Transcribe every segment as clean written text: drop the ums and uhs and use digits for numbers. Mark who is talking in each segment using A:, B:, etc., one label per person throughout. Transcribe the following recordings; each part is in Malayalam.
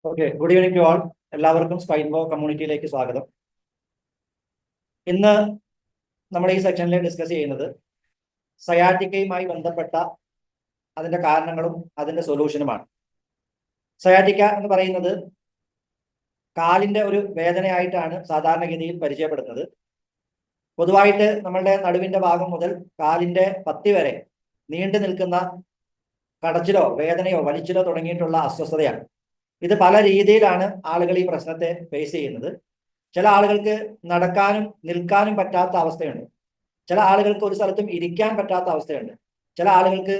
A: Okay, good evening to all. എല്ലാവർക്കും സ്പൈൻബോ കമ്മ്യൂണിറ്റിയിലേക്ക് സ്വാഗതം. ഇന്ന് നമ്മൾ ഈ സെക്ഷനിൽ ഡിസ്കസ് ചെയ്യുന്നത് സയാറ്റിക്കയുമായി ബന്ധപ്പെട്ട അതിന്റെ കാരണങ്ങളും അതിന്റെ സൊല്യൂഷനുമാണ്. സയാറ്റിക്ക എന്ന് പറയുന്നത് കാലിന്റെ ഒരു വേദനയായിട്ടാണ് സാധാരണഗതിയിൽ പരിചയപ്പെടുന്നത്. പൊതുവായിട്ട് നമ്മളുടെ നടുവിന്റെ ഭാഗം മുതൽ കാലിന്റെ പത്തി വരെ നീണ്ടു നിൽക്കുന്ന കടച്ചിലോ വേദനയോ വലിച്ചിലോ തുടങ്ങിയിട്ടുള്ള അസ്വസ്ഥതയാണ്. ഇത് പല രീതിയിലാണ് ആളുകൾ ഈ പ്രശ്നത്തെ ഫേസ് ചെയ്യുന്നത്. ചില ആളുകൾക്ക് നടക്കാനും നിൽക്കാനും പറ്റാത്ത അവസ്ഥയുണ്ട്. ചില ആളുകൾക്ക് ഒരു സ്ഥലത്തും ഇരിക്കാൻ പറ്റാത്ത അവസ്ഥയുണ്ട്. ചില ആളുകൾക്ക്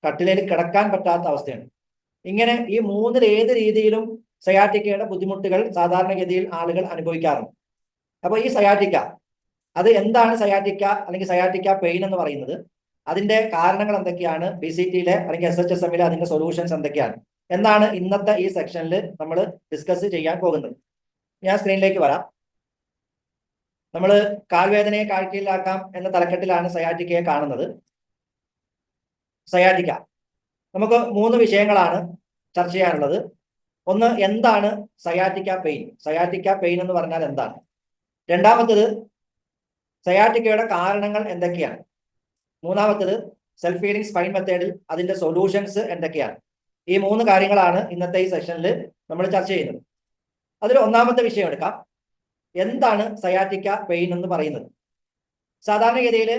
A: കട്ടിലേൽ കിടക്കാൻ പറ്റാത്ത അവസ്ഥയുണ്ട്. ഇങ്ങനെ ഈ മൂന്നിൽ ഏത് രീതിയിലും സയാറ്റിക്കയുടെ ബുദ്ധിമുട്ടുകൾ സാധാരണഗതിയിൽ ആളുകൾ അനുഭവിക്കാറുണ്ട്. അപ്പോൾ ഈ സയാറ്റിക്ക, അത് എന്താണ് സയാറ്റിക്ക അല്ലെങ്കിൽ സയാറ്റിക്ക പെയിൻ എന്ന് പറയുന്നത്, അതിന്റെ കാരണങ്ങൾ എന്തൊക്കെയാണ്, PCT-യിലെ അല്ലെങ്കിൽ SHSM-ലെ അതിന്റെ സൊല്യൂഷൻസ് എന്തൊക്കെയാണ് എന്നാണ് ഇന്നത്തെ ഈ സെക്ഷനിൽ നമ്മൾ ഡിസ്കസ് ചെയ്യാൻ പോകുന്നത്. ഞാൻ സ്ക്രീനിലേക്ക് വരാം. നമ്മൾ കാൽവേദനയെ കാഴ്ചയിലാക്കാം എന്ന തലക്കെട്ടിലാണ് സയാറ്റിക്കയെ കാണുന്നത്. സയാറ്റിക്ക, നമുക്ക് 3 വിഷയങ്ങളാണ് ചർച്ച ചെയ്യാനുള്ളത്. ഒന്ന്, എന്താണ് സയാറ്റിക്ക പെയിൻ? സയാറ്റിക്ക പെയിൻ എന്ന് പറഞ്ഞാൽ എന്താണ്? രണ്ടാമത്തത്, സയാറ്റിക്കയുടെ കാരണങ്ങൾ എന്തൊക്കെയാണ്? മൂന്നാമത്തത്, സെൽഫ് ഹീലിംഗ് സ്പൈൻ മെത്തേഡിൽ അതിന്റെ സൊല്യൂഷൻസ് എന്തൊക്കെയാണ്? ഈ 3 കാര്യങ്ങളാണ് ഇന്നത്തെ ഈ സെഷനിൽ നമ്മൾ ചർച്ച ചെയ്യുന്നത്. അതിൽ ഒന്നാമത്തെ വിഷയം എടുക്കാം. എന്താണ് സയാറ്റിക്ക പെയിൻ എന്ന് പറയുന്നത്? സാധാരണഗതിയിൽ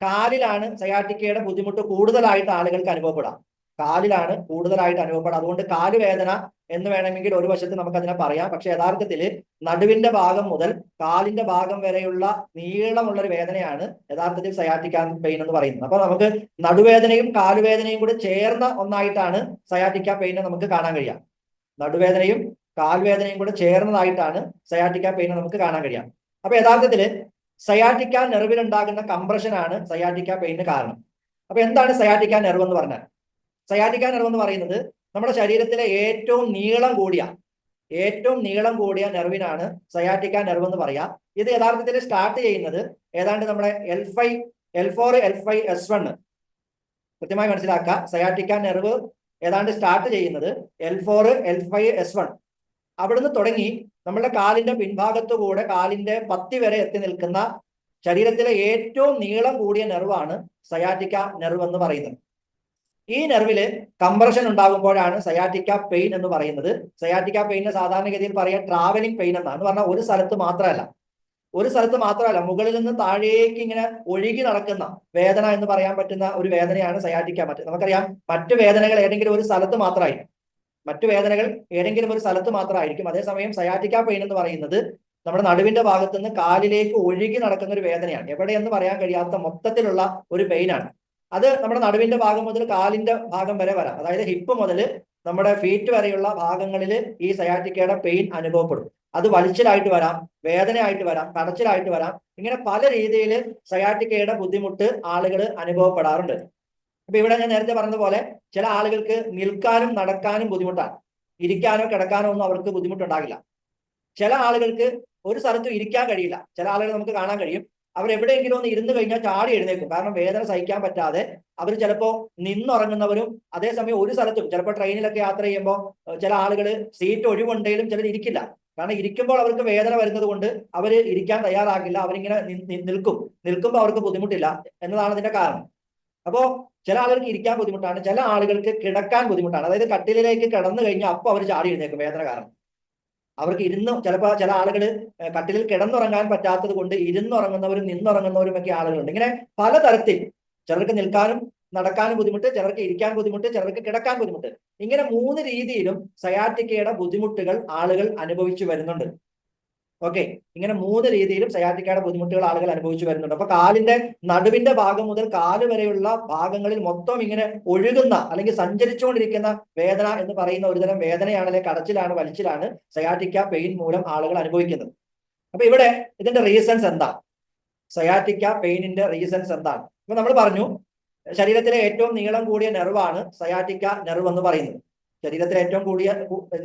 A: കാലിലാണ് സയാറ്റിക്കയുടെ ബുദ്ധിമുട്ട് കൂടുതലായിട്ട് ആളുകൾക്ക് അനുഭവപ്പെടാം. കാലിലാണ് കൂടുതലായിട്ട് അനുഭവപ്പെടാം. അതുകൊണ്ട് കാലുവേദന എന്ന് വേണമെങ്കിൽ ഒരു വശത്ത് നമുക്ക് അതിനെ പറയാം. പക്ഷെ യഥാർത്ഥത്തിൽ നടുവിന്റെ ഭാഗം മുതൽ കാലിന്റെ ഭാഗം വരെയുള്ള നീളമുള്ളൊരു വേദനയാണ് യഥാർത്ഥത്തിൽ സയാറ്റിക്ക പെയിൻ എന്ന് പറയുന്നത്. അപ്പൊ നമുക്ക് നടുവേദനയും കാലുവേദനയും കൂടി ചേർന്ന ഒന്നായിട്ടാണ് സയാറ്റിക്ക പെയിനെ നമുക്ക് കാണാൻ കഴിയാം. നടുവേദനയും കാൽവേദനയും കൂടെ ചേർന്നതായിട്ടാണ് സയാറ്റിക്ക പെയിനെ നമുക്ക് കാണാൻ കഴിയാം. അപ്പൊ യഥാർത്ഥത്തിൽ സയാറ്റിക്ക നെർവിലുണ്ടാകുന്ന കംപ്രഷനാണ് സയാറ്റിക്ക പെയിന് കാരണം. അപ്പൊ എന്താണ് സയാറ്റിക്ക നെർവ് എന്ന് പറഞ്ഞാൽ? സയാറ്റിക്ക നെർവ് എന്ന് പറയുന്നത് നമ്മുടെ ശരീരത്തിലെ ഏറ്റവും നീളം കൂടിയ നെർവിനാണ് സയാറ്റിക്ക നെർവ് എന്ന് പറയാം. ഇത് യഥാർത്ഥത്തിൽ സ്റ്റാർട്ട് ചെയ്യുന്നത് ഏതാണ്ട് നമ്മുടെ L4 L5 S1, കൃത്യമായി മനസ്സിലാക്കുക. സയാറ്റിക്ക നെർവ് ഏതാണ്ട് സ്റ്റാർട്ട് ചെയ്യുന്നത് L4 L5 S1. അവിടുന്ന് തുടങ്ങി നമ്മുടെ കാലിന്റെ പിൻഭാഗത്തുകൂടെ കാലിന്റെ പത്തി വരെ എത്തി നിൽക്കുന്ന ശരീരത്തിലെ ഏറ്റവും നീളം കൂടിയ നെർവാണ് സയാറ്റിക്ക നെർവ് എന്ന് പറയുന്നത്. ഈ നെർവില് കംപ്രഷൻ ഉണ്ടാകുമ്പോഴാണ് സയാറ്റിക്ക പെയിൻ എന്ന് പറയുന്നത്. സയാറ്റിക്ക പെയിനെ സാധാരണഗതിയിൽ പറയാം ട്രാവലിംഗ് പെയിൻ എന്നാണ്. പറഞ്ഞാൽ ഒരു സ്ഥലത്ത് മാത്രമല്ല മുകളിൽ നിന്ന് താഴേക്ക് ഇങ്ങനെ ഒഴുകി നടക്കുന്ന വേദന എന്ന് പറയാൻ പറ്റുന്ന ഒരു വേദനയാണ് സയാറ്റിക്ക. നമുക്കറിയാം മറ്റു വേദനകൾ ഏതെങ്കിലും ഒരു സ്ഥലത്ത് മാത്രമായിരിക്കും. അതേസമയം സയാറ്റിക്ക പെയിൻ എന്ന് പറയുന്നത് നമ്മുടെ നടുവിന്റെ ഭാഗത്ത് നിന്ന് കാലിലേക്ക് ഒഴുകി നടക്കുന്ന ഒരു വേദനയാണ്. എവിടെയെന്ന് പറയാൻ കഴിയാത്ത മൊത്തത്തിലുള്ള ഒരു പെയിനാണ്. അത് നമ്മുടെ നടുവിന്റെ ഭാഗം മുതൽ കാലിന്റെ ഭാഗം വരെ വരാം. അതായത് ഹിപ്പ് മുതൽ നമ്മുടെ ഫീറ്റ് വരെയുള്ള ഭാഗങ്ങളിൽ ഈ സയാറ്റിക്കയുടെ പെയിൻ അനുഭവപ്പെടും. അത് വലിച്ചിലായിട്ട് വരാം, വേദനയായിട്ട് വരാം, കടച്ചിലായിട്ട് വരാം. ഇങ്ങനെ പല രീതിയിൽ സയാറ്റിക്കയുടെ ബുദ്ധിമുട്ട് ആളുകൾ അനുഭവപ്പെടാറുണ്ട്. അപ്പൊ ഇവിടെ ഞാൻ നേരത്തെ പറഞ്ഞതുപോലെ ചില ആളുകൾക്ക് നിൽക്കാനും നടക്കാനും ബുദ്ധിമുട്ടാണ്. ഇരിക്കാനോ കിടക്കാനോ ഒന്നും അവർക്ക് ബുദ്ധിമുട്ടുണ്ടാകില്ല. ചില ആളുകൾക്ക് ഒരു സ്ഥലത്തും ഇരിക്കാൻ കഴിയില്ല. ചില ആളുകൾ നമുക്ക് കാണാൻ കഴിയും, അവരെവിടെയെങ്കിലും ഒന്ന് ഇരുന്ന് കഴിഞ്ഞാൽ ചാടി എഴുന്നേക്കും. കാരണം വേദന സഹിക്കാൻ പറ്റാതെ അവർ ചിലപ്പോൾ നിന്നുറങ്ങുന്നവരും, അതേസമയം ഒരു സ്ഥലത്തും ചിലപ്പോൾ ട്രെയിനിലൊക്കെ യാത്ര ചെയ്യുമ്പോൾ ചില ആളുകൾ സീറ്റ് ഒഴിവുണ്ടെങ്കിലും ചിലർ ഇരിക്കില്ല. കാരണം ഇരിക്കുമ്പോൾ അവർക്ക് വേദന വരുന്നത് കൊണ്ട് അവർ ഇരിക്കാൻ തയ്യാറാകില്ല. അവരിങ്ങനെ നിൽക്കുമ്പോൾ അവർക്ക് ബുദ്ധിമുട്ടില്ല എന്നതാണ് അതിന്റെ കാരണം. അപ്പോ ചില ആളുകൾക്ക് ഇരിക്കാൻ ബുദ്ധിമുട്ടാണ്, ചില ആളുകൾക്ക് കിടക്കാൻ ബുദ്ധിമുട്ടാണ്. അതായത് കട്ടിലിലേക്ക് കിടന്നു കഴിഞ്ഞാൽ അപ്പോൾ അവർ ചാടി എഴുന്നേക്കും വേദന കാരണം. അവർക്ക് ചിലപ്പോൾ ചില ആളുകൾ കട്ടിലിൽ കിടന്നുറങ്ങാൻ പറ്റാത്തത് കൊണ്ട് ഇരുന്നുറങ്ങുന്നവരും നിന്നുറങ്ങുന്നവരും ഒക്കെ ആളുകളുണ്ട്. ഇങ്ങനെ പലതരത്തിൽ ചിലർക്ക് നിൽക്കാനും നടക്കാനും ബുദ്ധിമുട്ട്, ചിലർക്ക് ഇരിക്കാൻ ബുദ്ധിമുട്ട്, ചിലർക്ക് കിടക്കാൻ ബുദ്ധിമുട്ട്. ഇങ്ങനെ 3 രീതിയിലും സയാറ്റിക്കയുടെ ബുദ്ധിമുട്ടുകൾ ആളുകൾ അനുഭവിച്ചു വരുന്നുണ്ട്. ഓക്കെ, ഇങ്ങനെ 3 രീതിയിലും സയാറ്റിക്കയുടെ ബുദ്ധിമുട്ടുകൾ ആളുകൾ അനുഭവിച്ചു വരുന്നുണ്ട്. അപ്പൊ കാലിന്റെ നടുവിന്റെ ഭാഗം മുതൽ കാല് വരെയുള്ള ഭാഗങ്ങളിൽ മൊത്തം ഇങ്ങനെ ഒഴുകുന്ന അല്ലെങ്കിൽ സഞ്ചരിച്ചുകൊണ്ടിരിക്കുന്ന വേദന എന്ന് പറയുന്ന ഒരുതരം വേദനയാണ്, അല്ലെങ്കിൽ കടച്ചിലാണ്, വലിച്ചിലാണ് സയാറ്റിക്ക പെയിൻ മൂലം ആളുകൾ അനുഭവിക്കുന്നത്. അപ്പൊ ഇവിടെ ഇതിന്റെ റീസൺസ് എന്താണ്? സയാറ്റിക്ക പെയിനിന്റെ റീസൺസ് എന്താണ്? ഇപ്പൊ നമ്മൾ പറഞ്ഞു ശരീരത്തിലെ ഏറ്റവും നീളം കൂടിയ നെർവാണ് സയാറ്റിക്ക നെർവ് എന്ന് പറയുന്നത്. ശരീരത്തിലെ ഏറ്റവും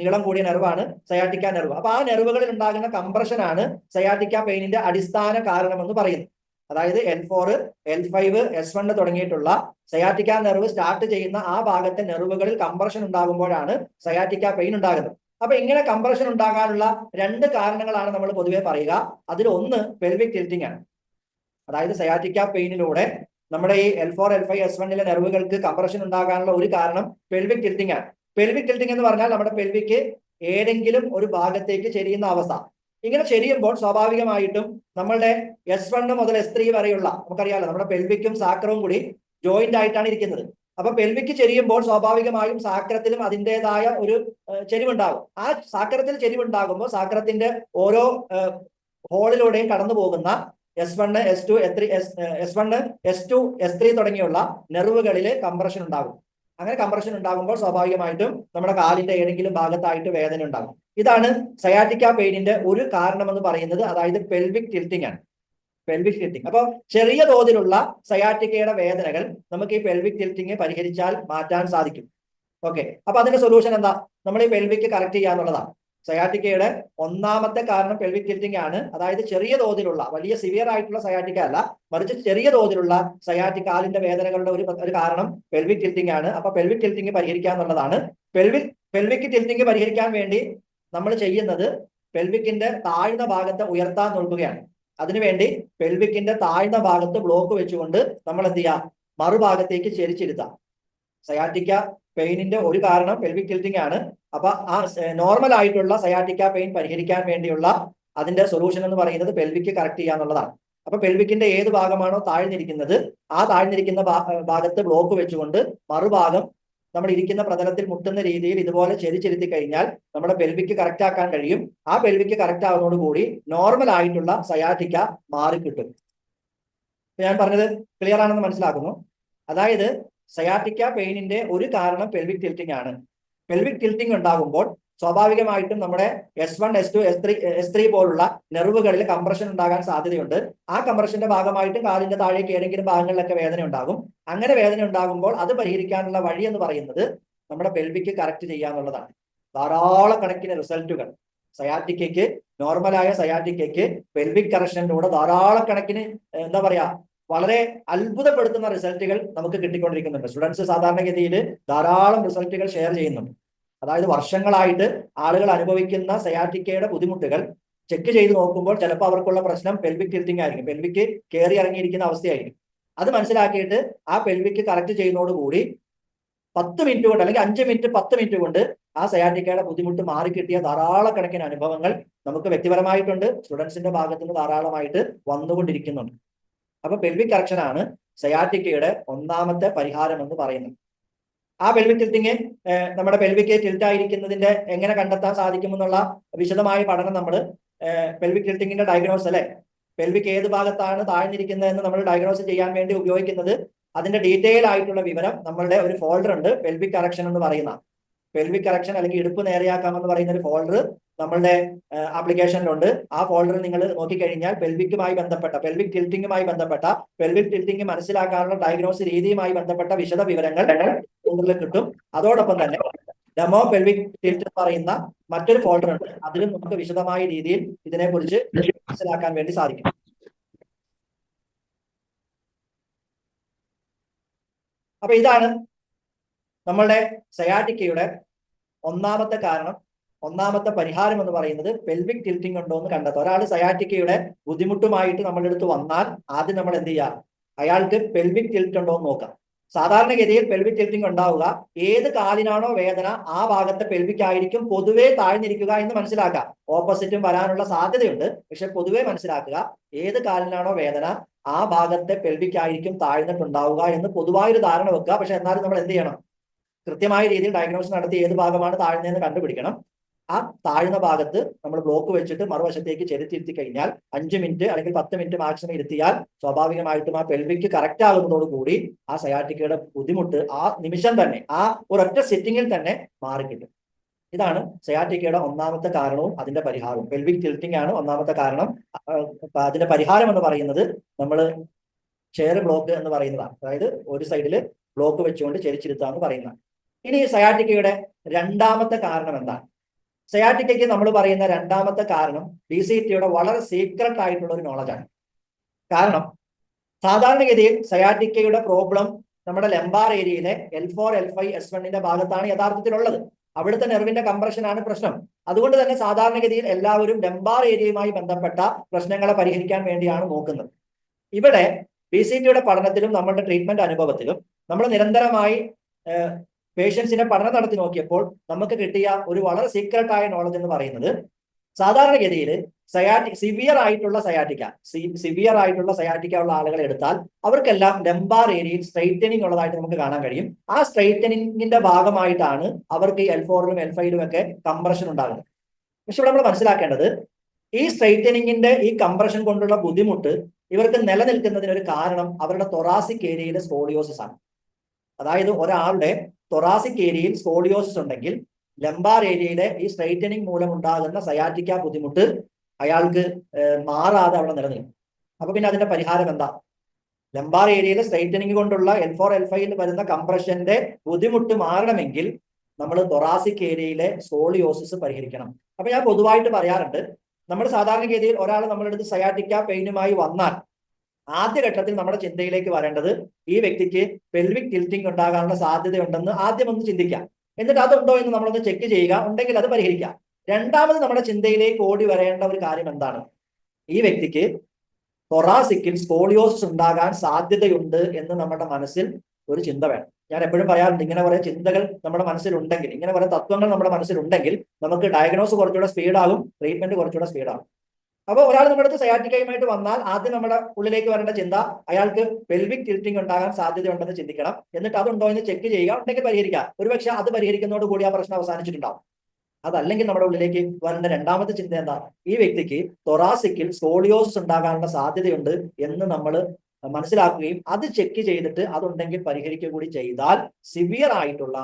A: നീളം കൂടിയ നെർവാണ് സയാറ്റിക്ക നെർവ്. അപ്പൊ ആ നെർവുകളിൽ ഉണ്ടാകുന്ന കംപ്രഷനാണ് സയാറ്റിക്ക പെയിനിന്റെ അടിസ്ഥാന കാരണമെന്ന് പറയുന്നത്. അതായത് L4 L5 S1 തുടങ്ങിയിട്ടുള്ള സയാറ്റിക്ക നെർവ് സ്റ്റാർട്ട് ചെയ്യുന്ന ആ ഭാഗത്തെ നെർവുകളിൽ കംപ്രഷൻ ഉണ്ടാകുമ്പോഴാണ് സയാറ്റിക്ക പെയിൻ ഉണ്ടാകുന്നത്. അപ്പൊ ഇങ്ങനെ കംപ്രഷൻ ഉണ്ടാകാനുള്ള രണ്ട് കാരണങ്ങളാണ് നമ്മൾ പൊതുവെ പറയുക. അതിൽ ഒന്ന് പെൽവിക് ടിൽറ്റിംഗ് ആണ്. അതായത് സയാറ്റിക്ക പെയിനിലൂടെ നമ്മുടെ ഈ L4 L5 S1 നെർവുകൾക്ക് കംപ്രഷൻ ഉണ്ടാകാനുള്ള ഒരു കാരണം പെൽവിക് ടിൽറ്റിംഗ് ആണ്. പെൽവിക് ടിൽറ്റിംഗ് എന്ന് പറഞ്ഞാൽ നമ്മുടെ പെൽവിക്ക് ഏതെങ്കിലും ഒരു ഭാഗത്തേക്ക് ചെരിയുന്ന അവസ്ഥ. ഇങ്ങനെ ചെരിയുമ്പോൾ സ്വാഭാവികമായിട്ടും നമ്മളുടെ S1 മുതൽ S3 വരെയുള്ള, നമുക്കറിയാലോ നമ്മുടെ പെൽവിക്കും സാക്രവും കൂടി ജോയിന്റ് ആയിട്ടാണ് ഇരിക്കുന്നത്. അപ്പൊ പെൽവിക്ക് ചെരിയുമ്പോൾ സ്വാഭാവികമായും സാക്രത്തിലും അതിൻ്റെതായ ഒരു ചെരിവുണ്ടാകും. ആ സാക്രത്തിൽ ചെരിവുണ്ടാകുമ്പോൾ സാക്രത്തിന്റെ ഓരോ ഹോളിലൂടെയും കടന്നു പോകുന്ന S1 S2 S1 S2 S3 തുടങ്ങിയുള്ള നെർവുകളിൽ കംപ്രഷൻ ഉണ്ടാകും. അങ്ങനെ കംപ്രഷൻ ഉണ്ടാകുമ്പോൾ സ്വാഭാവികമായിട്ടും നമ്മുടെ കാലിന്റെ ഏതെങ്കിലും ഭാഗത്തായിട്ട് വേദന ഉണ്ടാകും. ഇതാണ് സയാറ്റിക്ക പെയിനിന്റെ ഒരു കാരണം എന്ന് പറയുന്നത്. അതായത് പെൽവിക് ടിൽറ്റിംഗ് ആണ്. Pelvic tilting. അപ്പോൾ ചെറിയ തോതിലുള്ള സയാറ്റിക്കയുടെ വേദനകൾ നമുക്ക് ഈ പെൽവിക് ടിൽറ്റിംഗ് പരിഹരിച്ചാൽ മാറ്റാൻ സാധിക്കും. ഓക്കെ, അപ്പൊ അതിന്റെ സൊല്യൂഷൻ എന്താ? നമ്മൾ ഈ പെൽവിക് കറക്റ്റ് ചെയ്യാന്നുള്ളതാണ്. സയാറ്റിക്കയുടെ ഒന്നാമത്തെ കാരണം പെൽവിക് ടിൽറ്റിംഗ് ആണ്. അതായത് ചെറിയ തോതിലുള്ള, വലിയ സിവിയർ ആയിട്ടുള്ള സയാറ്റിക്ക അല്ല, മറിച്ച് ചെറിയ തോതിലുള്ള സയാറ്റിക് കാലിന്റെ വേദനകളുടെ ഒരു കാരണം പെൽവിക് ടിൽറ്റിംഗ് ആണ്. അപ്പൊ പെൽവിക് ടിൽറ്റിംഗ് പരിഹരിക്കാന്നുള്ളതാണ്. പെൽവിക് ടിൽറ്റിംഗ് പരിഹരിക്കാൻ വേണ്ടി നമ്മൾ ചെയ്യുന്നത് പെൽവിക്കിന്റെ താഴ്ന്ന ഭാഗത്തെ ഉയർത്താൻ നോക്കുകയാണ്. അതിനുവേണ്ടി പെൽവിക്കിന്റെ താഴ്ന്ന ഭാഗത്ത് ബ്ലോക്ക് വെച്ചുകൊണ്ട് നമ്മൾ എന്ത് ചെയ്യാം? മറുഭാഗത്തേക്ക് ചെരിച്ചിരുത്താം. സയാറ്റിക്ക പെയിനിന്റെ ഒരു കാരണം പെൽവിക് ടിൽറ്റിംഗ് ആണ്. അപ്പൊ ആ നോർമൽ ആയിട്ടുള്ള സയാറ്റിക്ക പെയിൻ പരിഹരിക്കാൻ വേണ്ടിയുള്ള അതിന്റെ സൊല്യൂഷൻ എന്ന് പറയുന്നത് പെൽവിക്ക് കറക്റ്റ് ചെയ്യാന്നുള്ളതാണ്. അപ്പൊ പെൽവിക്കിന്റെ ഏത് ഭാഗമാണോ താഴ്ന്നിരിക്കുന്നത് ആ താഴ്ന്നിരിക്കുന്ന ഭാഗത്ത് ബ്ലോക്ക് വെച്ചുകൊണ്ട് മറുഭാഗം നമ്മൾ ഇരിക്കുന്ന പ്രതലത്തിൽ മുട്ടുന്ന രീതിയിൽ ഇതുപോലെ ചെരിച്ചിരുത്തി കഴിഞ്ഞാൽ നമ്മുടെ പെൽവിക്ക് കറക്റ്റ് ആക്കാൻ കഴിയും. ആ പെൽവിക്ക് കറക്റ്റ് ആവുന്നതോടുകൂടി നോർമൽ ആയിട്ടുള്ള സയാറ്റിക്ക മാറിക്കിട്ടും. ഞാൻ പറഞ്ഞത് ക്ലിയർ ആണെന്ന് മനസ്സിലാക്കുന്നു. അതായത് സയാറ്റിക്ക പെയിനിന്റെ ഒരു കാരണം പെൽവിക് ടിൽറ്റിംഗ് ആണ്. പെൽവിക് ടിൽറ്റിംഗ് ഉണ്ടാകുമ്പോൾ സ്വാഭാവികമായിട്ടും നമ്മുടെ S1 S2 S3 പോലുള്ള നെർവുകളിൽ കംപ്രഷൻ ഉണ്ടാകാൻ സാധ്യതയുണ്ട്. ആ കംപ്രഷന്റെ ഭാഗമായിട്ട് കാലിന്റെ താഴേക്ക് ഏതെങ്കിലും ഭാഗങ്ങളിലൊക്കെ വേദന ഉണ്ടാകും. അങ്ങനെ വേദന ഉണ്ടാകുമ്പോൾ അത് പരിഹരിക്കാനുള്ള വഴി എന്ന് പറയുന്നത് നമ്മുടെ പെൽവിക്ക് കറക്റ്റ് ചെയ്യാന്നുള്ളതാണ്. ധാരാളക്കണക്കിന് റിസൾട്ടുകൾ സയാറ്റിക്കയ്ക്ക്, നോർമലായ സയാറ്റിക്കയ്ക്ക് പെൽവിക് കറക്ഷനിലൂടെ ധാരാളക്കണക്കിന് എന്താ പറയാ, വളരെ അത്ഭുതപ്പെടുത്തുന്ന റിസൾട്ടുകൾ നമുക്ക് കിട്ടിക്കൊണ്ടിരിക്കുന്നുണ്ട്. സ്റ്റുഡൻസ് സാധാരണഗതിയിൽ ധാരാളം റിസൾട്ടുകൾ ഷെയർ ചെയ്യുന്നുണ്ട്. അതായത് വർഷങ്ങളായിട്ട് ആളുകൾ അനുഭവിക്കുന്ന സയാറ്റിക്കയുടെ ബുദ്ധിമുട്ടുകൾ ചെക്ക് ചെയ്ത് നോക്കുമ്പോൾ ചിലപ്പോൾ അവർക്കുള്ള പ്രശ്നം പെൽവിക് ടിൽറ്റിംഗ് ആയിരിക്കും, പെൽവിക്ക് കയറി ഇറങ്ങിയിരിക്കുന്ന അവസ്ഥയായിരിക്കും. അത് മനസ്സിലാക്കിയിട്ട് ആ പെൽവിക്ക് കറക്റ്റ് ചെയ്യുന്നതോടുകൂടി 10 മിനിറ്റ് കൊണ്ട്, അല്ലെങ്കിൽ 5 മിനിറ്റ് 10 മിനിറ്റ് കൊണ്ട് ആ സയാറ്റിക്കയുടെ ബുദ്ധിമുട്ട് മാറിക്കിട്ടിയ ധാരാളക്കണക്കിന് അനുഭവങ്ങൾ നമുക്ക് വ്യക്തിപരമായിട്ടുണ്ട്, സ്റ്റുഡൻസിന്റെ ഭാഗത്ത് നിന്ന് ധാരാളമായിട്ട് വന്നുകൊണ്ടിരിക്കുന്നുണ്ട്. അപ്പൊ പെൽവിക് കറക്ഷൻ ആണ് സയാറ്റിക്കയുടെ ഒന്നാമത്തെ പരിഹാരം എന്ന് പറയുന്നത്. ആ പെൽവിക് ടിൽറ്റിംഗ് നമ്മുടെ പെൽവിക്ക് ടിൽറ്റ് ആയിരിക്കുന്നതിന്റെ എങ്ങനെ കണ്ടെത്താൻ സാധിക്കുമെന്നുള്ള വിശദമായ പഠനം നമ്മൾ പെൽവിക് ടിൽറ്റിംഗിന്റെ ഡയഗ്നോസ് അല്ലെ, പെൽവിക് ഏത് ഭാഗത്താണ് താഴ്ന്നിരിക്കുന്നതെന്ന് നമ്മൾ ഡയഗ്നോസ് ചെയ്യാൻ വേണ്ടി ഉപയോഗിക്കുന്നത്. അതിന്റെ ഡീറ്റെയിൽ ആയിട്ടുള്ള വിവരം നമ്മളുടെ ഒരു ഫോൾഡർ ഉണ്ട്, പെൽവിക് കറക്ഷൻ എന്ന് പറയുന്ന. പെൽവിക് കറക്ഷൻ അല്ലെങ്കിൽ ഇടുപ്പ് നേരെയാക്കാം എന്ന് പറയുന്ന ഒരു ഫോൾഡർ നമ്മളുടെ ആപ്ലിക്കേഷനിലുണ്ട്. ആ ഫോൾഡറിൽ നിങ്ങൾ നോക്കിക്കഴിഞ്ഞാൽ പെൽവിക്കുമായി ബന്ധപ്പെട്ട, പെൽവിക് ടിൽറ്റിംഗുമായി ബന്ധപ്പെട്ട, പെൽവിക് ടിൽറ്റിംഗ് മനസ്സിലാക്കാനുള്ള ഡയഗ്നോസ് രീതിയുമായി ബന്ധപ്പെട്ട വിശദ വിവരങ്ങൾ ഫോൾഡറിൽ കിട്ടും. അതോടൊപ്പം തന്നെ ഡെമോ പെൽവിക് ടിൽറ്റ് എന്ന് പറയുന്ന മറ്റൊരു ഫോൾഡർ ഉണ്ട്, അതിലും നമുക്ക് വിശദമായ രീതിയിൽ ഇതിനെക്കുറിച്ച് മനസ്സിലാക്കാൻ വേണ്ടി സാധിക്കും. അപ്പൊ ഇതാണ് നമ്മളുടെ സയാറ്റിക്കയുടെ ഒന്നാമത്തെ കാരണം, ഒന്നാമത്തെ പരിഹാരം എന്ന് പറയുന്നത് പെൽവിക് ടിൽറ്റിംഗ് ഉണ്ടോ എന്ന് കണ്ടെത്തുക. ഒരാൾ സയാറ്റിക്കയുടെ ബുദ്ധിമുട്ടുമായിട്ട് നമ്മളുടെ അടുത്ത് വന്നാൽ ആദ്യം നമ്മൾ എന്ത് ചെയ്യുക? അയാൾക്ക് പെൽവിക് ടിൽറ്റ് ഉണ്ടോ എന്ന് നോക്കാം. സാധാരണഗതിയിൽ പെൽവിക് ടിൽറ്റിംഗ് ഉണ്ടാവുക ഏത് കാലിനാണോ വേദന ആ ഭാഗത്തെ പെൽവിക് ആയിരിക്കും പൊതുവെ താഴ്ന്നിരിക്കുക എന്ന് മനസ്സിലാക്കുക. ഓപ്പോസിറ്റും വരാനുള്ള സാധ്യതയുണ്ട്, പക്ഷെ പൊതുവെ മനസ്സിലാക്കുക ഏത് കാലിനാണോ വേദന ആ ഭാഗത്തെ പെൽവിക് ആയിരിക്കും താഴ്ന്നിട്ടുണ്ടാവുക എന്ന് പൊതുവായൊരു ധാരണ വെക്കുക. പക്ഷെ എന്നാലും നമ്മൾ എന്ത് ചെയ്യണം? കൃത്യമായ രീതിയിൽ ഡയഗ്നോസ് നടത്തി ഏത് ഭാഗമാണ് താഴ്ന്നതെന്ന് കണ്ടുപിടിക്കണം. ആ താഴ്ന്ന ഭാഗത്ത് നമ്മൾ ബ്ലോക്ക് വെച്ചിട്ട് മറുവശത്തേക്ക് ചെലുത്തിരുത്തി കഴിഞ്ഞാൽ 5 മിനിറ്റ് അല്ലെങ്കിൽ 10 മിനിറ്റ് മാക്സിമം ഇരുത്തിയാൽ സ്വാഭാവികമായിട്ടും ആ പെൽവിക്ക് കറക്റ്റ് ആകുന്നതോടുകൂടി ആ സയാറ്റിക്കയുടെ ബുദ്ധിമുട്ട് ആ നിമിഷം തന്നെ, ആ ഒരൊറ്റ സിറ്റിങ്ങിൽ തന്നെ മാറിക്കിട്ടും. ഇതാണ് സയാറ്റിക്കയുടെ ഒന്നാമത്തെ കാരണവും അതിന്റെ പരിഹാരവും. പെൽവിക് ടിൽറ്റിംഗ് ആണ് ഒന്നാമത്തെ കാരണം. അതിന്റെ പരിഹാരം എന്ന് പറയുന്നത് നമ്മൾ ചെയർ ബ്ലോക്ക് എന്ന് പറയുന്നതാണ്. അതായത് ഒരു സൈഡിൽ ബ്ലോക്ക് വെച്ചുകൊണ്ട് ചെരിച്ചിരുത്താന്ന് പറയുന്നതാണ്. ഇനി സയാറ്റിക്കയുടെ രണ്ടാമത്തെ കാരണം എന്താണ്? സയാറ്റിക്കയ്ക്ക് നമ്മൾ പറയുന്ന രണ്ടാമത്തെ കാരണം BCTയുടെ വളരെ സീക്രട്ട് ആയിട്ടുള്ള ഒരു നോളജാണ്. കാരണം സാധാരണഗതിയിൽ സയാറ്റിക്കയുടെ പ്രോബ്ലം നമ്മുടെ ലെംബാർ ഏരിയയിലെ L4 L5 S1 ഭാഗത്താണ് യഥാർത്ഥത്തിലുള്ളത്. അവിടുത്തെ നെർവിന്റെ കംപ്രഷൻ ആണ് പ്രശ്നം. അതുകൊണ്ട് തന്നെ സാധാരണഗതിയിൽ എല്ലാവരും ലംബാർ ഏരിയയുമായി ബന്ധപ്പെട്ട പ്രശ്നങ്ങളെ പരിഹരിക്കാൻ വേണ്ടിയാണ് നോക്കുന്നത്. ഇവിടെ PCTയുടെ പഠനത്തിലും നമ്മളുടെ ട്രീറ്റ്മെന്റ് അനുഭവത്തിലും നമ്മൾ നിരന്തരമായി പേഷ്യൻസിനെ പഠനം നടത്തി നോക്കിയപ്പോൾ നമുക്ക് കിട്ടിയ ഒരു വളരെ സീക്രട്ട് ആയ നോളജ് എന്ന് പറയുന്നത്, സാധാരണഗതിയിൽ സിവിയർ ആയിട്ടുള്ള സയാറ്റിക്ക ഉള്ള ആളുകളെ എടുത്താൽ അവർക്കെല്ലാം ലംബാർ ഏരിയയിൽ സ്ട്രൈറ്റനിങ് ഉള്ളതായിട്ട് നമുക്ക് കാണാൻ കഴിയും. ആ സ്ട്രൈറ്റനിങ്ങിന്റെ ഭാഗമായിട്ടാണ് അവർക്ക് L4ലും L5ലും ഒക്കെ കംപ്രഷൻ ഉണ്ടാകുന്നത്. പക്ഷെ ഇവിടെ നമ്മൾ മനസ്സിലാക്കേണ്ടത്, ഈ സ്ട്രൈറ്റനിങ്ങിന്റെ ഈ കംപ്രഷൻ കൊണ്ടുള്ള ബുദ്ധിമുട്ട് ഇവർക്ക് നിലനിൽക്കുന്നതിന് ഒരു കാരണം അവരുടെ തൊറാസിക് ഏരിയയിലെ സ്കോളിയോസിസ് ആണ്. അതായത് ഒരാളുടെ തൊറാസിക് ഏരിയയിൽ സ്കോളിയോസിസ് ഉണ്ടെങ്കിൽ ലംബാർ ഏരിയയിലെ ഈ സ്ട്രൈറ്റനിങ് മൂലം ഉണ്ടാകുന്ന സയാറ്റിക്ക ബുദ്ധിമുട്ട് അയാൾക്ക് മാറാതെ അവിടെ നിലനിൽക്കും. അപ്പൊ പിന്നെ അതിന്റെ പരിഹാരം എന്താ? ലംബാർ ഏരിയയിലെ സ്ട്രൈറ്റനിങ് കൊണ്ടുള്ള L4 L5 വരുന്ന കംപ്രഷന്റെ ബുദ്ധിമുട്ട് മാറണമെങ്കിൽ നമ്മൾ തൊറാസിക് ഏരിയയിലെ സ്കോളിയോസിസ് പരിഹരിക്കണം. അപ്പൊ ഞാൻ പൊതുവായിട്ട് പറയാറുണ്ട്, നമ്മൾ സാധാരണഗതിയിൽ ഒരാൾ നമ്മുടെ അടുത്ത് സയാറ്റിക്ക പെയിനുമായി വന്നാൽ ആദ്യഘട്ടത്തിൽ നമ്മുടെ ചിന്തയിലേക്ക് വരേണ്ടത് ഈ വ്യക്തിക്ക് പെൽവിക് ടിൽറ്റിംഗ് ഉണ്ടാകാനുള്ള സാധ്യതയുണ്ടെന്ന് ആദ്യം ഒന്ന് ചിന്തിക്കാം. എന്നിട്ട് അതുണ്ടോ എന്ന് നമ്മളൊന്ന് ചെക്ക് ചെയ്യുക, ഉണ്ടെങ്കിൽ അത് പരിഹരിക്കാം. രണ്ടാമത് നമ്മുടെ ചിന്തയിലേക്ക് ഓടി വരേണ്ട ഒരു കാര്യം എന്താണ്? ഈ വ്യക്തിക്ക് തൊറാസിക്കിൽ സ്കോളിയോസിസ് ഉണ്ടാകാൻ സാധ്യതയുണ്ട് എന്ന് നമ്മുടെ മനസ്സിൽ ഒരു ചിന്ത വേണം. ഞാൻ എപ്പോഴും പറയാറുണ്ട്, ഇങ്ങനെ കുറെ ചിന്തകൾ നമ്മുടെ മനസ്സിലുണ്ടെങ്കിൽ, ഇങ്ങനെ കുറെ തത്വങ്ങൾ നമ്മുടെ മനസ്സിലുണ്ടെങ്കിൽ നമുക്ക് ഡയഗ്നോസ് കുറച്ചുകൂടെ സ്പീഡാകും, ട്രീറ്റ്മെന്റ് കുറച്ചുകൂടെ സ്പീഡാകും. അപ്പോൾ ഒരാൾ നമ്മുടെ അടുത്ത് സയാറ്റിക്കയുമായിട്ട് വന്നാൽ ആദ്യം നമ്മുടെ ഉള്ളിലേക്ക് വരേണ്ട ചിന്ത, അയാൾക്ക് പെൽവിക് ടിൽറ്റിംഗ് ഉണ്ടാകാൻ സാധ്യതയുണ്ടെന്ന് ചിന്തിക്കണം. എന്നിട്ട് അതുണ്ടോ എന്ന് ചെക്ക് ചെയ്യുക, ഉണ്ടെങ്കിൽ പരിഹരിക്കുക. ഒരുപക്ഷെ അത് പരിഹരിക്കുന്നതോട് കൂടി ആ പ്രശ്നം അവസാനിച്ചിട്ടുണ്ടാവും. അതല്ലെങ്കിൽ നമ്മുടെ ഉള്ളിലേക്ക് വരേണ്ട രണ്ടാമത്തെ ചിന്ത എന്താ? ഈ വ്യക്തിക്ക് തൊറാസിക്കിൽ സ്കോളിയോസിസ് ഉണ്ടാകാനുള്ള സാധ്യതയുണ്ട് എന്ന് നമ്മൾ മനസ്സിലാക്കുകയും അത് ചെക്ക് ചെയ്തിട്ട് അതുണ്ടെങ്കിൽ പരിഹരിക്കുക കൂടി ചെയ്താൽ സിവിയർ ആയിട്ടുള്ള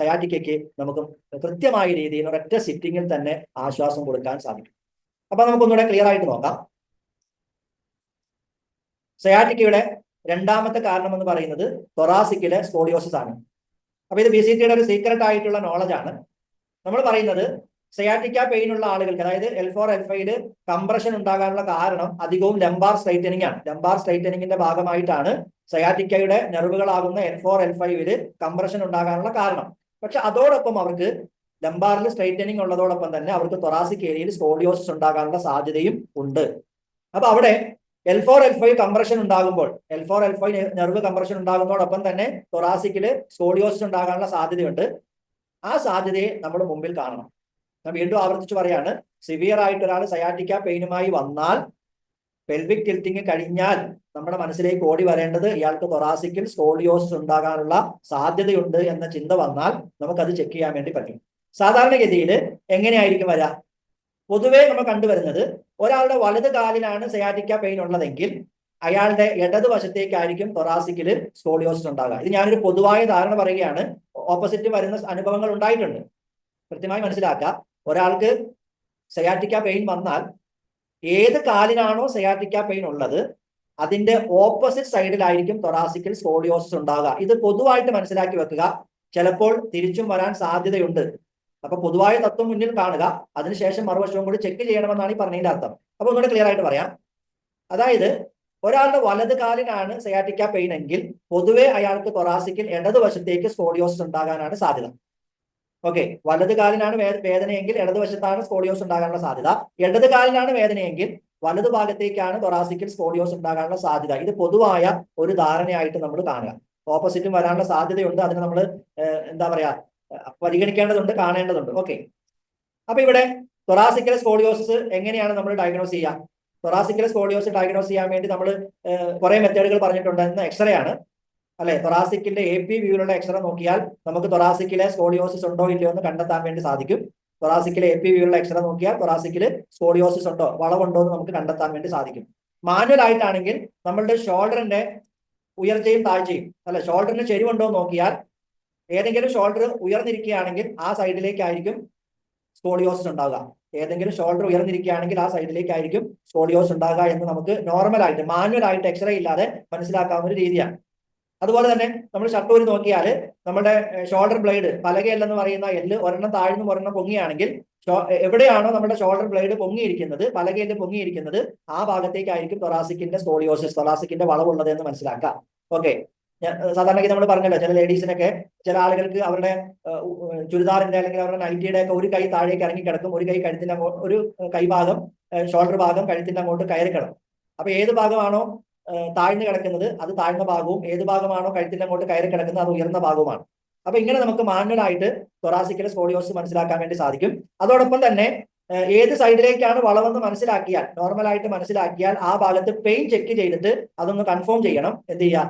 A: സയാറ്റിക്കയ്ക്ക് നമുക്ക് കൃത്യമായ രീതിയിൽ ഒരൊറ്റ സിറ്റിങ്ങിൽ തന്നെ ആശ്വാസം കൊടുക്കാൻ സാധിക്കും. അപ്പൊ നമുക്കൊന്നുകൂടെ ക്ലിയർ ആയിട്ട് നോക്കാം. സയാറ്റിക്കയുടെ രണ്ടാമത്തെ കാരണം എന്ന് പറയുന്നത് തൊറാസിക്കിലെ സ്കോളിയോസിസ് ആണ്. അപ്പൊ ഇത് PCTയുടെ ഒരു സീക്രട്ട് ആയിട്ടുള്ള നോളജ് ആണ്. നമ്മൾ പറയുന്നത് സയാറ്റിക്ക പെയിൻ ഉള്ള ആളുകൾക്ക്, അതായത് L4 L5 കംപ്രഷൻ ഉണ്ടാകാനുള്ള കാരണം അധികവും ലംബാർ സ്ട്രൈറ്റനിങ് ആണ്. ലംബാർ സ്ട്രൈറ്റനിങ്ങിന്റെ ഭാഗമായിട്ടാണ് സയാറ്റിക്കയുടെ നെർവുകളാകുന്ന L4 L5 കംപ്രഷൻ ഉണ്ടാകാനുള്ള കാരണം. പക്ഷെ അതോടൊപ്പം അവർക്ക് ലംബാറിൽ സ്ട്രൈറ്റനിങ് ഉള്ളതോടൊപ്പം തന്നെ അവർക്ക് തൊറാസിക് ഏരിയയിൽ സ്കോളിയോസിസ് ഉണ്ടാകാനുള്ള സാധ്യതയും ഉണ്ട്. അപ്പൊ അവിടെ L4 L5 കംപ്രഷൻ ഉണ്ടാകുമ്പോൾ, L4 L5 നെർവ് കംപ്രഷൻ ഉണ്ടാകുന്നതോടൊപ്പം തന്നെ തൊറാസിക്കില് സ്കോളിയോസിസ് ഉണ്ടാകാനുള്ള സാധ്യതയുണ്ട്. ആ സാധ്യതയെ നമ്മൾ മുമ്പിൽ കാണണം. ഞാൻ വീണ്ടും ആവർത്തിച്ച് പറയാണ്, സിവിയർ ആയിട്ട് ഒരാൾ സയാറ്റിക്ക പെയിനുമായി വന്നാൽ പെൽവിക് ടിൽറ്റിംഗ് കഴിഞ്ഞാൽ നമ്മുടെ മനസ്സിലേക്ക് ഓടി വരേണ്ടത് ഇയാൾക്ക് തൊറാസിക്കിൽ സ്കോളിയോസിസ് ഉണ്ടാകാനുള്ള സാധ്യതയുണ്ട് എന്ന ചിന്ത വന്നാൽ നമുക്കത് ചെക്ക് ചെയ്യാൻ വേണ്ടി പറ്റും. സാധാരണഗതിയിൽ എങ്ങനെയായിരിക്കും വരാ? പൊതുവേ നമ്മൾ കണ്ടുവരുന്നത്, ഒരാളുടെ വലത് കാലിലാണ് സയാറ്റിക്ക പെയിൻ ഉള്ളതെങ്കിൽ അയാളുടെ ഇടതുവശത്തേക്കായിരിക്കും തൊറാസിക്കിൽ സ്കോളിയോസിസ് ഉണ്ടാകുക. ഇത് ഞാനൊരു പൊതുവായ ധാരണ പറയുകയാണ്. ഓപ്പോസിറ്റ് വരുന്ന അനുഭവങ്ങൾ ഉണ്ടായിട്ടുണ്ട്. കൃത്യമായി മനസ്സിലാക്കുക, ഒരാൾക്ക് സയാറ്റിക്ക പെയിൻ വന്നാൽ ഏത് കാലിനാണോ സയാറ്റിക്ക പെയിൻ ഉള്ളത് അതിന്റെ ഓപ്പോസിറ്റ് സൈഡിലായിരിക്കും തൊറാസിക്കിൽ സ്കോളിയോസിസ് ഉണ്ടാകുക. ഇത് പൊതുവായിട്ട് മനസ്സിലാക്കി വെക്കുക. ചിലപ്പോൾ തിരിച്ചും വരാൻ സാധ്യതയുണ്ട്. അപ്പൊ പൊതുവായ തത്വം മുന്നിൽ കാണുക, അതിനുശേഷം മറുവശവും കൂടി ചെക്ക് ചെയ്യണമെന്നാണ് ഈ പറഞ്ഞതിന്റെ അർത്ഥം. അപ്പൊ ഒന്നുകൂടെ ക്ലിയർ ആയിട്ട് പറയാം. അതായത് ഒരാളുടെ വലത് കാലിനാണ് സയാറ്റിക്ക പെയിൻ എങ്കിൽ പൊതുവെ അയാൾക്ക് തൊറാസിക്കിൽ ഇടതുവശത്തേക്ക് സ്കോളിയോസിസ് ഉണ്ടാകാനാണ് സാധ്യത. ഓക്കെ, വലത് കാലിനാണ് വേദനയെങ്കിൽ ഇടതുവശത്താണ് സ്കോളിയോസ് ഉണ്ടാകാനുള്ള സാധ്യത. ഇടത് കാലിനാണ് വേദനയെങ്കിൽ വലതു ഭാഗത്തേക്കാണ് തൊറാസിക്കിൽ സ്കോളിയോസ് ഉണ്ടാകാനുള്ള സാധ്യത. ഇത് പൊതുവായ ഒരു ധാരണയായിട്ട് നമ്മൾ കാണുക. ഓപ്പോസിറ്റും വരാനുള്ള സാധ്യതയുണ്ട്. അതിന് നമ്മൾ എന്താ പറയാ, പരിഗണിക്കേണ്ടതുണ്ട്, കാണേണ്ടതുണ്ട്. ഓക്കെ, അപ്പൊ ഇവിടെ തൊറാസിക്കൽ സ്കോളിയോസിസ് എങ്ങനെയാണ് നമ്മൾ ഡയഗ്നോസ് ചെയ്യുക? തൊറാസിക്കൽ സ്കോളിയോസിസ് ഡയഗ്നോസ് ചെയ്യാൻ വേണ്ടി നമ്മൾ കുറെ മെത്തേഡുകൾ പറഞ്ഞിട്ടുണ്ട്. ഇന്ന് എക്സ്റേ ആണ് അല്ലെ? തൊറാസിക്കിന്റെ AP വ്യൂവിലുള്ള എക്സ്റേ നോക്കിയാൽ നമുക്ക് തൊറാസിക്കിലെ സ്കോളിയോസിസ് ഉണ്ടോ ഇല്ലയോ എന്ന് കണ്ടെത്താൻ വേണ്ടി സാധിക്കും. തൊറാസിക്കിലെ AP വ്യൂവിലുള്ള എക്സ്റേ നോക്കിയാൽ തൊറാസിക്കില് സ്കോളിയോസിസ് ഉണ്ടോ, വളവുണ്ടോ എന്ന് നമുക്ക് കണ്ടെത്താൻ വേണ്ടി സാധിക്കും. മാനുവൽ ആയിട്ടാണെങ്കിൽ നമ്മളുടെ ഷോൾഡറിന്റെ ഉയർച്ചയും താഴ്ചയും, അല്ലെ, ഷോൾഡറിന് ചെരിവുണ്ടോ എന്ന് നോക്കിയാൽ ഏതെങ്കിലും ഷോൾഡർ ഉയർന്നിരിക്കുകയാണെങ്കിൽ ആ സൈഡിലേക്കായിരിക്കും സ്കോളിയോസിസ് ഉണ്ടാകുക. ഏതെങ്കിലും ഷോൾഡർ ഉയർന്നിരിക്കുകയാണെങ്കിൽ ആ സൈഡിലേക്കായിരിക്കും സ്കോളിയോസിസ് ഉണ്ടാകുക എന്ന് നമുക്ക് നോർമൽ ആയിട്ട്, മാനുവൽ ആയിട്ട് എക്സ്റേ ഇല്ലാതെ മനസ്സിലാക്കാവുന്ന ഒരു രീതിയാണ്. അതുപോലെ തന്നെ നമ്മൾ ഷട്ടൂരി നോക്കിയാൽ നമ്മുടെ ഷോൾഡർ ബ്ലേഡ്, പലകയെല്ലെന്ന് പറയുന്ന എല്ല് ഒരെണ്ണം താഴ്ന്നും ഒരെണ്ണം പൊങ്ങിയാണെങ്കിൽ എവിടെയാണോ നമ്മുടെ ഷോൾഡർ ബ്ലേഡ് പൊങ്ങിയിരിക്കുന്നത്, പലകയെല്ല് പൊങ്ങിയിരിക്കുന്നത്, ആ ഭാഗത്തേക്കായിരിക്കും തൊറാസിക്കിന്റെ സ്കോളിയോസിസ്, തൊറാസിക്കിന്റെ വളവുള്ളത് എന്ന് മനസ്സിലാക്കാം. ഓക്കെ, സാധാരണ നമ്മൾ പറഞ്ഞല്ലോ, ചില ലേഡീസിനൊക്കെ, ചില ആളുകൾക്ക് അവരുടെ ചുരിദാറിന്റെ അല്ലെങ്കിൽ അവരുടെ നൈറ്റിയുടെ ഒക്കെ ഒരു കൈ താഴേക്ക് ഇറങ്ങി കിടക്കും, ഒരു കൈ കഴുത്തിന്റെ ഒരു കൈഭാഗം ഷോൾഡർ ഭാഗം കഴുത്തിന്റെ അങ്ങോട്ട് കയറി കിടക്കും. അപ്പൊ ഏത് ഭാഗമാണോ താഴ്ന്നു കിടക്കുന്നത് അത് താഴ്ന്ന ഭാഗവും, ഏത് ഭാഗമാണോ കഴുത്തിന്റെ അങ്ങോട്ട് കയറി കിടക്കുന്നത് അത് ഉയർന്ന ഭാഗവുമാണ്. അപ്പൊ ഇങ്ങനെ നമുക്ക് മാനുവലായിട്ട് തൊറാസിക്കൽ സ്കോളിയോസിസ് മനസ്സിലാക്കാൻ വേണ്ടി സാധിക്കും. അതോടൊപ്പം തന്നെ ഏത് സൈഡിലേക്കാണ് വളവെന്ന് മനസ്സിലാക്കിയാൽ, നോർമലായിട്ട് മനസ്സിലാക്കിയാൽ ആ ഭാഗത്ത് പെയിൻ ചെക്ക് ചെയ്തിട്ട് അതൊന്ന് കൺഫേം ചെയ്യണം. എന്ത് ചെയ്യുക,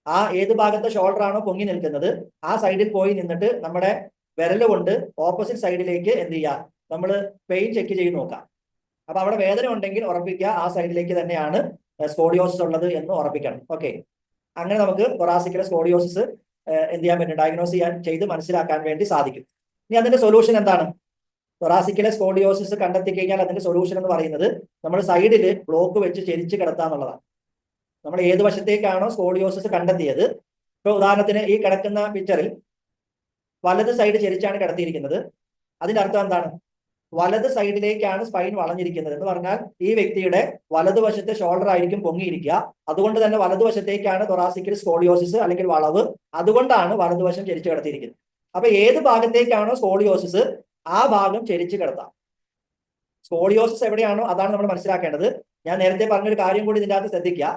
A: ആ ഏത് ഭാഗത്തെ ഷോൾഡർ ആണോ പൊങ്ങി നിൽക്കുന്നത് ആ സൈഡിൽ പോയി നിന്നിട്ട് നമ്മുടെ വിരൽ കൊണ്ട് ഓപ്പോസിറ്റ് സൈഡിലേക്ക് എന്ത് ചെയ്യുക, നമ്മൾ പെയിൻ ചെക്ക് ചെയ്ത് നോക്കാം. അപ്പൊ അവിടെ വേദന ഉണ്ടെങ്കിൽ ഉറപ്പിക്കുക ആ സൈഡിലേക്ക് തന്നെയാണ് സ്കോളിയോസിസ് ഉള്ളത് എന്ന് ഉറപ്പിക്കണം. ഓക്കെ, അങ്ങനെ നമുക്ക് തൊറാസിക്കൽ സ്കോളിയോസിസ് എന്ത് ചെയ്യാൻ പറ്റും, ഡയഗ്നോസ് ചെയ്ത് മനസ്സിലാക്കാൻ വേണ്ടി സാധിക്കും. ഇനി അതിന്റെ സൊല്യൂഷൻ എന്താണ്? തൊറാസിക്കൽ സ്കോളിയോസിസ് കണ്ടെത്തി കഴിഞ്ഞാൽ അതിന്റെ സൊല്യൂഷൻ എന്ന് പറയുന്നത് നമ്മൾ സൈഡിൽ ബ്ലോക്ക് വെച്ച് ചെരിച്ച് കിടത്തുക എന്നുള്ളതാണ്. നമ്മൾ ഏത് വശത്തേക്കാണോ സ്കോളിയോസിസ് കണ്ടെത്തിയത്, ഇപ്പൊ ഉദാഹരണത്തിന് ഈ കിടക്കുന്ന പിക്ചറിൽ വലത് സൈഡ് ചെരിച്ചാണ് കിടത്തിയിരിക്കുന്നത്. അതിന്റെ അർത്ഥം എന്താണ്? വലത് സൈഡിലേക്കാണ് സ്പൈൻ വളഞ്ഞിരിക്കുന്നത് എന്ന് പറഞ്ഞാൽ ഈ വ്യക്തിയുടെ വലതുവശത്തെ ഷോൾഡർ ആയിരിക്കും പൊങ്ങിയിരിക്കുക. അതുകൊണ്ട് തന്നെ വലതുവശത്തേക്കാണ് തൊറാസിക്കൽ സ്കോളിയോസിസ് അല്ലെങ്കിൽ വളവ്, അതുകൊണ്ടാണ് വലതുവശം ചെരിച്ചു കിടത്തിയിരിക്കുന്നത്. അപ്പൊ ഏത് ഭാഗത്തേക്കാണോ സ്കോളിയോസിസ് ആ ഭാഗം ചെരിച്ചു കിടത്താം. സ്കോളിയോസിസ് എവിടെയാണോ അതാണ് നമ്മൾ മനസ്സിലാക്കേണ്ടത്. ഞാൻ നേരത്തെ പറഞ്ഞൊരു കാര്യം കൂടി ഇതിന്റെ അകത്ത് ശ്രദ്ധിക്കുക.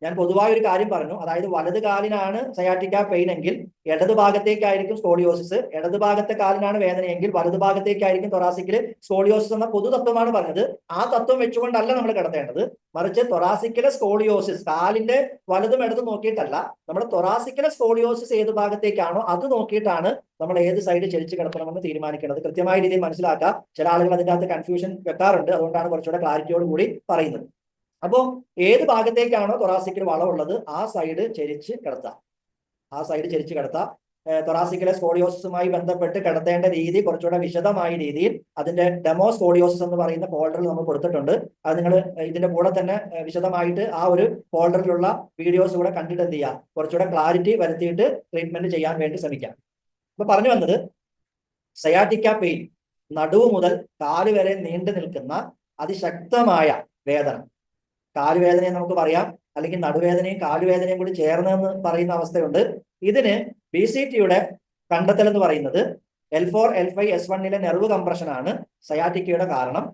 A: ഞാൻ പൊതുവായ ഒരു കാര്യം പറഞ്ഞു, അതായത് വലത് കാലിനാണ് സയാറ്റിക്ക പെയിൻ എങ്കിൽ ഇടത് ഭാഗത്തേക്കായിരിക്കും സ്കോളിയോസിസ്, ഇടത് ഭാഗത്തെ കാലിനാണ് വേദനയെങ്കിൽ വലതു ഭാഗത്തേക്കായിരിക്കും തൊറാസിക്കിൽ സ്കോളിയോസിസ് എന്ന പൊതു തത്വമാണ് പറഞ്ഞത്. ആ തത്വം വെച്ചുകൊണ്ടല്ല നമ്മൾ കിടത്തേണ്ടത്, മറിച്ച് തൊറാസിക്കിലെ സ്കോളിയോസിസ് കാലിന്റെ വലതും ഇടതും നോക്കിയിട്ടല്ല, നമ്മുടെ തൊറാസിക്കിലെ സ്കോളിയോസിസ് ഏത് ഭാഗത്തേക്കാണോ അത് നോക്കിയിട്ടാണ് നമ്മൾ ഏത് സൈഡ് ചെരിച്ച് കിടത്തണമെന്ന് തീരുമാനിക്കേണ്ടത്. കൃത്യമായ രീതിയിൽ മനസ്സിലാക്കുക. ചില ആളുകൾ അതിൻ്റെ അകത്ത് കൺഫ്യൂഷൻ വെക്കാറുണ്ട്, അതുകൊണ്ടാണ് കുറച്ചുകൂടെ ക്ലാരിറ്റിയോട് കൂടി പറയുന്നത്. അപ്പോൾ ഏത് ഭാഗത്തേക്കാണോ തൊറാസിക്കൽ വളവുള്ളത് ആ സൈഡ് ചെരിച്ച് കിടത്താം, ആ സൈഡ് ചെരിച്ച് കിടത്താം. തൊറാസിക്കലെ സ്കോളിയോസിസുമായി ബന്ധപ്പെട്ട് കിടത്തേണ്ട രീതി കുറച്ചുകൂടെ വിശദമായ രീതിയിൽ അതിന്റെ ഡെമോ സ്കോളിയോസിസ് എന്ന് പറയുന്ന ഫോൾഡറിൽ നമ്മൾ കൊടുത്തിട്ടുണ്ട്. അത് നിങ്ങൾ ഇതിന്റെ കൂടെ തന്നെ വിശദമായിട്ട് ആ ഒരു ഫോൾഡറിലുള്ള വീഡിയോസ് കൂടെ കണ്ടിട്ട് എന്ത് ചെയ്യുക, കുറച്ചുകൂടെ ക്ലാരിറ്റി വരുത്തിയിട്ട് ട്രീറ്റ്മെന്റ് ചെയ്യാൻ വേണ്ടി ശ്രമിക്കാം. അപ്പൊ പറഞ്ഞു വന്നത്, സയാറ്റിക്ക പെയിൻ നടുവ് മുതൽ കാല് വരെ നീണ്ടു നിൽക്കുന്ന അതിശക്തമായ വേദന, കാലുവേദനയും നമുക്ക് പറയാം, അല്ലെങ്കിൽ നടുവേദനയും കാലുവേദനയും കൂടി ചേർന്നെന്ന് പറയുന്ന അവസ്ഥയുണ്ട്. ഇതിന് BCTയുടെ കണ്ടെത്തൽ എന്ന് പറയുന്നത് L4 L5 S1 nerve compression ആണ് സയാറ്റിക്കയുടെ കാരണം.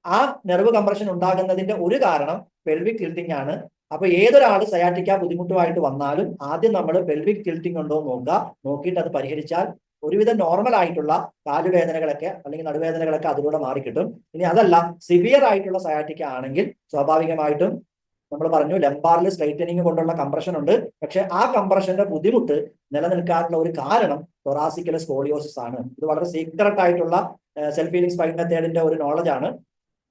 A: ആ നെർവ് കംപ്രഷൻ ഉണ്ടാകുന്നതിന്റെ ഒരു കാരണം പെൽവിക് ടിൽറ്റിംഗ് ആണ്. അപ്പൊ ഏതൊരാൾ സയാറ്റിക്ക ബുദ്ധിമുട്ടുമായിട്ട് വന്നാലും ആദ്യം നമ്മൾ പെൽവിക് ടിൽറ്റിംഗ് ഉണ്ടോ എന്ന് നോക്കുക. നോക്കിയിട്ട് അത് പരിഹരിച്ചാൽ ഒരുവിധം നോർമൽ ആയിട്ടുള്ള കാലുവേദനകളൊക്കെ അല്ലെങ്കിൽ നടുവേദനകളൊക്കെ അതിലൂടെ മാറിക്കിട്ടും. ഇനി അതല്ല സിവിയർ ആയിട്ടുള്ള സയാറ്റിക്ക ആണെങ്കിൽ സ്വാഭാവികമായിട്ടും നമ്മൾ പറഞ്ഞു ലംബാറിൽ സ്ട്രൈറ്റനിങ് കൊണ്ടുള്ള കംപ്രഷൻ ഉണ്ട്. പക്ഷെ ആ കംപ്രഷന്റെ ബുദ്ധിമുട്ട് നിലനിൽക്കാനുള്ള ഒരു കാരണം തൊറാസിക്കൽ സ്കോളിയോസിസ് ആണ്. ഇത് വളരെ സീക്രട്ട് ആയിട്ടുള്ള സെൽഫ് ഹീലിംഗ് സ്പൈൻ മെത്തേഡിന്റെ ഒരു നോളജ് ആണ്.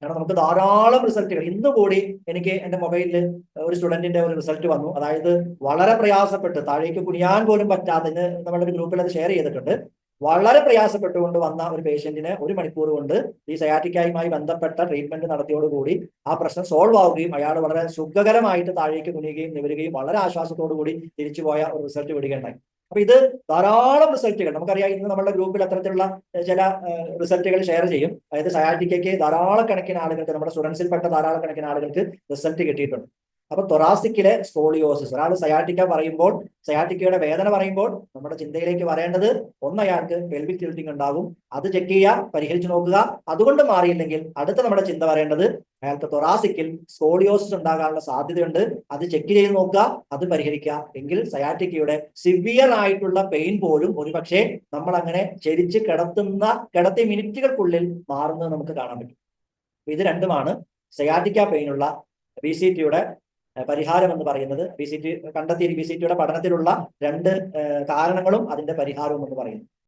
A: കാരണം നമുക്ക് ധാരാളം റിസൾട്ടുകൾ, ഇന്ന് കൂടി എനിക്ക് എന്റെ മൊബൈലിൽ ഒരു സ്റ്റുഡന്റിന്റെ ഒരു റിസൾട്ട് വന്നു. അതായത് വളരെ പ്രയാസപ്പെട്ട് താഴേക്ക് കുനിയാൻ പോലും പറ്റാതെ, ഇന്ന് നമ്മുടെ ഒരു ഗ്രൂപ്പിൽ അത് ഷെയർ ചെയ്തിട്ടുണ്ട്, വളരെ പ്രയാസപ്പെട്ടുകൊണ്ട് വന്ന ഒരു പേഷ്യന്റിന് 1 മണിക്കൂർ കൊണ്ട് ഈ സയാറ്റിക്കയുമായി ബന്ധപ്പെട്ട ട്രീറ്റ്മെന്റ് നടത്തിയോടുകൂടി ആ പ്രശ്നം സോൾവ് ആവുകയും അയാൾ വളരെ സുഖകരമായിട്ട് താഴേക്ക് കുനിയുകയും നിവരുകയും വളരെ ആശ്വാസത്തോടു കൂടി തിരിച്ചുപോയ ഒരു റിസൾട്ട് വിടുകയുണ്ടായി. അപ്പൊ ഇത് ധാരാളം റിസൾട്ടുകൾ നമുക്കറിയാം. ഇന്ന് നമ്മുടെ ഗ്രൂപ്പിൽ അത്തരത്തിലുള്ള ചില റിസൾട്ടുകൾ ഷെയർ ചെയ്യും. അതായത് സയാറ്റിക്കയ്ക്ക് ധാരാളക്കണക്കിന് ആളുകൾക്ക്, നമ്മുടെ സ്റ്റുഡൻസിൽപ്പെട്ട ധാരാളക്കണക്കിന് ആളുകൾക്ക് റിസൾട്ട് കിട്ടിയിട്ടുണ്ട്. അപ്പൊ തൊറാസിക്കിലെ സ്കോളിയോസിസ്, ഒരാൾ സയാറ്റിക്ക പറയുമ്പോൾ, സയാറ്റിക്കയുടെ വേദന പറയുമ്പോൾ നമ്മുടെ ചിന്തയിലേക്ക് വരേണ്ടത് ഒന്ന്, അയാൾക്ക് പെൽവിക് ടിൽറ്റിംഗ് ഉണ്ടാകും, അത് ചെക്ക് ചെയ്യുക, പരിഹരിച്ചു നോക്കുക. അതുകൊണ്ട് മാറിയില്ലെങ്കിൽ അടുത്ത നമ്മുടെ ചിന്ത വരേണ്ടത് അയാൾക്ക് തൊറാസിക്കിൽ സ്കോളിയോസിസ് ഉണ്ടാകാനുള്ള സാധ്യതയുണ്ട്, അത് ചെക്ക് ചെയ്ത് നോക്കുക, അത് പരിഹരിക്കുക. എങ്കിൽ സയാറ്റിക്കയുടെ സിവിയർ ആയിട്ടുള്ള പെയിൻ പോലും ഒരുപക്ഷെ നമ്മൾ അങ്ങനെ ചെരിച്ച് കിടത്തിയ മിനിറ്റുകൾക്കുള്ളിൽ മാറുന്നത് നമുക്ക് കാണാൻ പറ്റും. ഇത് രണ്ടുമാണ് സയാറ്റിക്ക പെയിനുള്ള BCTയുടെ പരിഹാരം എന്ന് പറയുന്നത്. BCT കണ്ടെത്തിയ BCTയുടെ പഠനത്തിലുള്ള 2 കാരണങ്ങളും അതിന്റെ പരിഹാരവും എന്ന് പറയുന്നു.